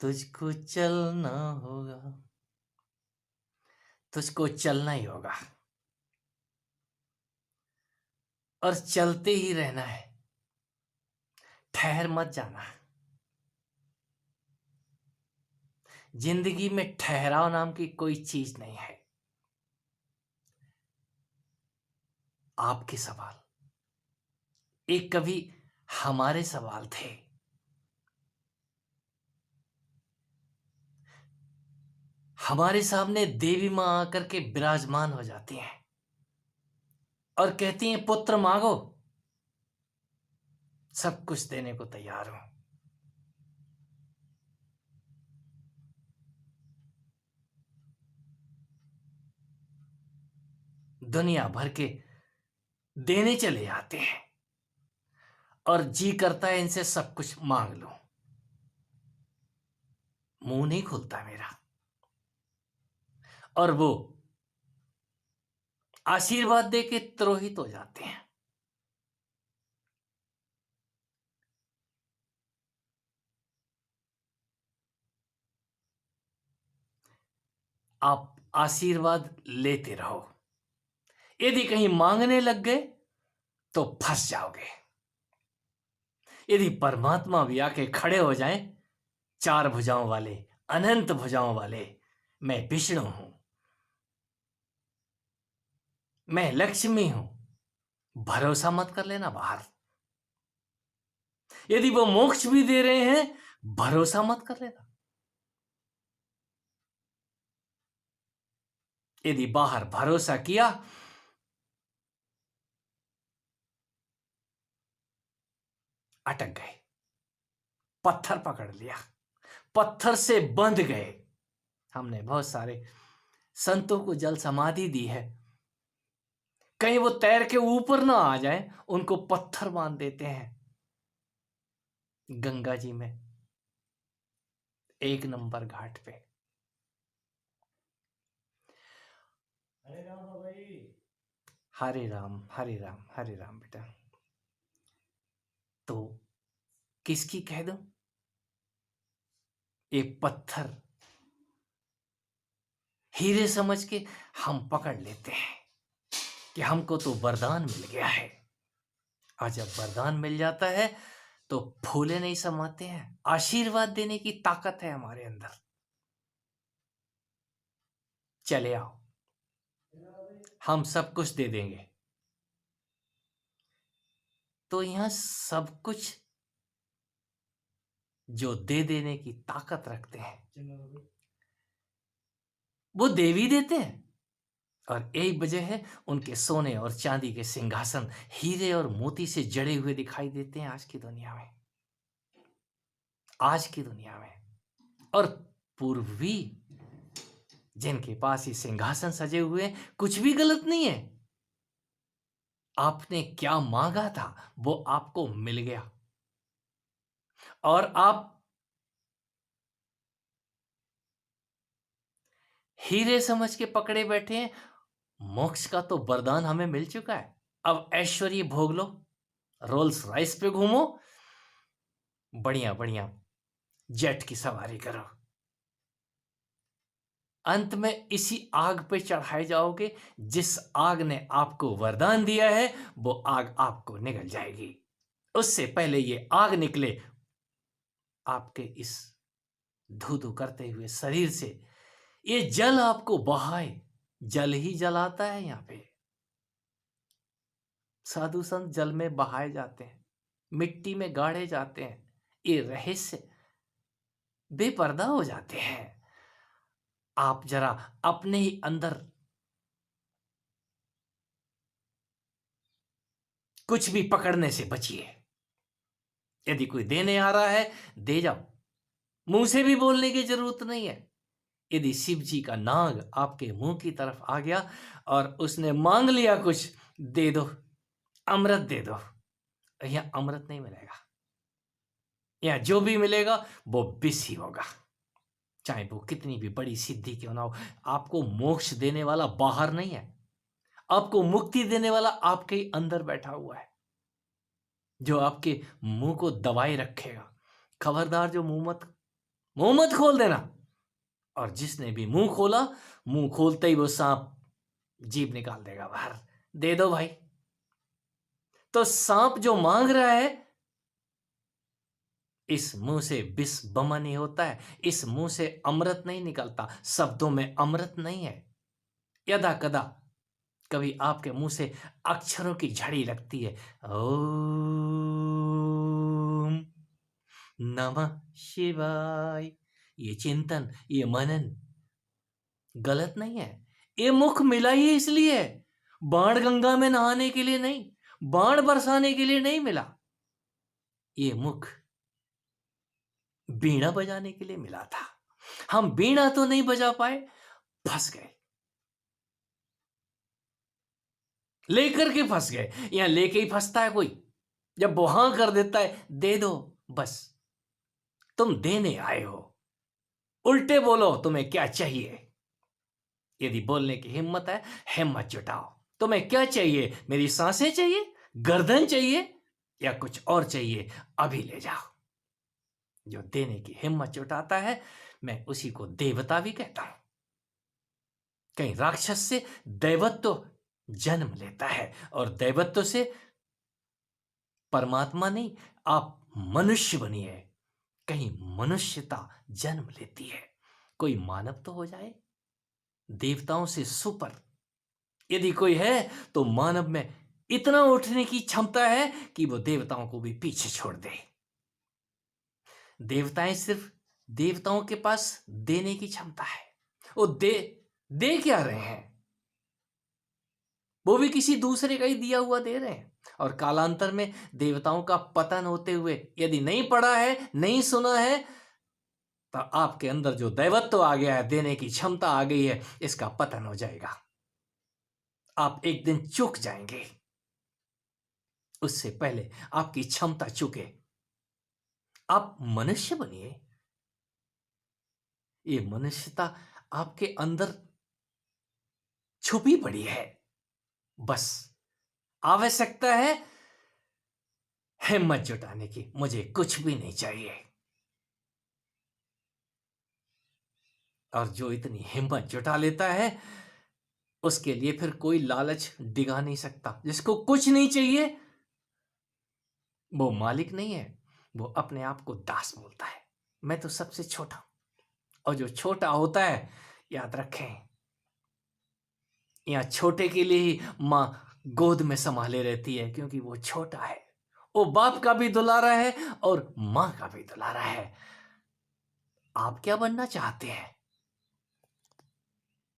तुझको चलना होगा, तुझको चलना ही होगा और चलते ही रहना है। ठहर मत जाना। जिंदगी में ठहराव नाम की कोई चीज नहीं है। आपके सवाल एक कभी हमारे सवाल थे। हमारे सामने देवी मां आकर के विराजमान हो जाती हैं और कहती हैं पुत्र मांगो, सब कुछ देने को तैयार हूं। दुनिया भर के देने चले जाते हैं और जी करता है इनसे सब कुछ मांग लो। मुंह नहीं खुलता मेरा, और वो आशीर्वाद दे के तिरोहित हो जाते हैं। आप आशीर्वाद लेते रहो। यदि कहीं मांगने लग गए तो फंस जाओगे। यदि परमात्मा भी आके खड़े हो जाएं, चार भुजाओं वाले, अनंत भुजाओं वाले, मैं विष्णु हूं, मैं लक्ष्मी हूं, भरोसा मत कर लेना बाहर। यदि वो मोक्ष भी दे रहे हैं, भरोसा मत कर लेना। यदि बाहर भरोसा किया, अटक गए, पत्थर पकड़ लिया, पत्थर से बंध गए। हमने बहुत सारे संतों को जल समाधि दी है। कहीं वो तैर के ऊपर ना आ जाए, उनको पत्थर बांध देते हैं। गंगा जी में 1 नंबर घाट पे। हरे राम भाई। हरे राम हरे राम हरे राम बेटा। तो किसकी कह दो, एक पत्थर हीरे समझ के हम पकड़ लेते हैं कि हमको तो वरदान मिल गया है। और जब वरदान मिल जाता है तो फूले नहीं समाते हैं। आशीर्वाद देने की ताकत है हमारे अंदर। चले आओ, हम सब कुछ दे देंगे। तो यहां सब कुछ जो दे देने की ताकत रखते हैं, वो देवी देते हैं। और यही वजह है उनके सोने और चांदी के सिंहासन हीरे और मोती से जड़े हुए दिखाई देते हैं आज की दुनिया में। आज की दुनिया में और पूर्वी जिनके पास ये सिंहासन सजे हुए हैं, कुछ भी गलत नहीं है। आपने क्या मांगा था वो आपको मिल गया और आप हीरे समझ के पकड़े बैठे हैं। मोक्ष का तो वरदान हमें मिल चुका है। अब ऐश्वर्य भोग लो, रोल्स राइस पे घूमो, बढ़िया बढ़िया जेट की सवारी करो। अंत में इसी आग पे चढ़ाए जाओगे। जिस आग ने आपको वरदान दिया है, वो आग आपको निगल जाएगी। उससे पहले ये आग निकले आपके इस धू धू करते हुए शरीर से, ये जल आपको बहाए। जल ही जलाता है। यहां पे साधु संत जल में बहाए जाते हैं, मिट्टी में गाड़े जाते हैं। ये रहस्य बेपर्दा हो जाते हैं। आप जरा अपने ही अंदर कुछ भी पकड़ने से बचिए। यदि कोई देने आ रहा है, दे जाओ। मुंह से भी बोलने की जरूरत नहीं है। यदि शिव जी का नाग आपके मुंह की तरफ आ गया और उसने मांग लिया कुछ, दे दो, अमृत दे दो। यहां अमृत नहीं मिलेगा। यहां जो भी मिलेगा वो विष ही होगा, चाहे वो कितनी भी बड़ी सिद्धि क्यों ना हो। आपको मोक्ष देने वाला बाहर नहीं है, आपको मुक्ति देने वाला आपके ही अंदर बैठा हुआ है, जो आपके मुंह को दबाए रखेगा। खबरदार जो मुंह मत मुंह मत खोल देना। और जिसने भी मुंह खोला, मुंह खोलते ही वो सांप जीभ निकाल देगा बाहर। दे दो भाई। तो सांप जो मांग रहा है, इस मुंह से विष बमा नहीं होता है, इस मुंह से अमृत नहीं निकलता, शब्दों में अमृत नहीं है। यदा कदा कभी आपके मुंह से अक्षरों की झड़ी लगती है, ओम नमः शिवाय, ये चिंतन, ये मनन गलत नहीं है। ये मुख मिला ही इसलिए है, बाण गंगा में नहाने के लिए नहीं, बाण बरसाने के लिए नहीं मिला। ये मुख बीणा बजाने के लिए मिला था। हम बीणा तो नहीं बजा पाए, फंस गए, लेकर के फंस गए। यहां लेके ही फंसता है कोई, जब वो हां कर देता है, दे दो बस। तुम देने आए हो, उल्टे बोलो तुम्हें क्या चाहिए। यदि बोलने की हिम्मत है, हिम्मत जुटाओ। तुम्हें क्या चाहिए? मेरी सांसें चाहिए, गर्दन चाहिए, या कुछ और चाहिए? अभी ले जाओ। जो देने की हिम्मत जुटाता है, मैं उसी को देवता भी कहता हूं। कहीं राक्षस से दैवत्व जन्म लेता है, और दैवत्व से परमात्मा नहीं, आप मनुष्य बनिए। कहीं मनुष्यता जन्म लेती है, कोई मानव तो हो जाए, देवताओं से सुपर यदि कोई है तो मानव में इतना उठने की क्षमता है कि वो देवताओं को भी पीछे छोड़ दे। देवताएं सिर्फ, देवताओं के पास देने की क्षमता है। वो दे क्या रहे हैं? वो भी किसी दूसरे का ही दिया हुआ दे रहे हैं। और कालांतर में देवताओं का पतन होते हुए, यदि नहीं पढ़ा है, नहीं सुना है, तो आपके अंदर जो दैवत्व आ गया है, देने की क्षमता आ गई है, इसका पतन हो जाएगा। आप एक दिन चूक जाएंगे, उससे पहले आपकी क्षमता चुके। आप मनुष्य बनिए। ये मनुष्यता आपके अंदर छुपी पड़ी है, बस आवश्यकता है हिम्मत जुटाने की। मुझे कुछ भी नहीं चाहिए। और जो इतनी हिम्मत जुटा लेता है, उसके लिए फिर कोई लालच डिगा नहीं सकता। जिसको कुछ नहीं चाहिए, वो मालिक नहीं है, वो अपने आप को दास बोलता है। मैं तो सबसे छोटा हूं। और जो छोटा होता है, याद रखें, यहाँ छोटे के लिए ही माँ गोद में संभाले रहती है, क्योंकि वो छोटा है। वो बाप का भी दुलारा है और माँ का भी दुलारा है। आप क्या बनना चाहते हैं?